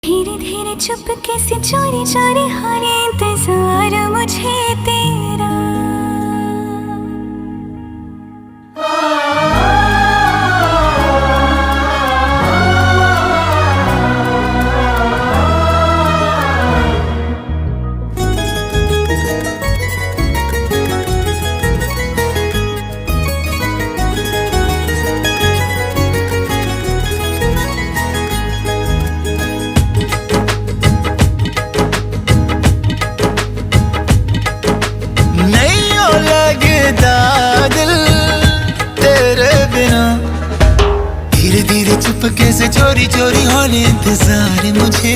धीरे धीरे चुपके से चोरी चोरी हो रे इंतजार मुझे तेरा। दिल तेरे बिना धीरे धीरे चुपके से चोरी चोरी होने इंतजार मुझे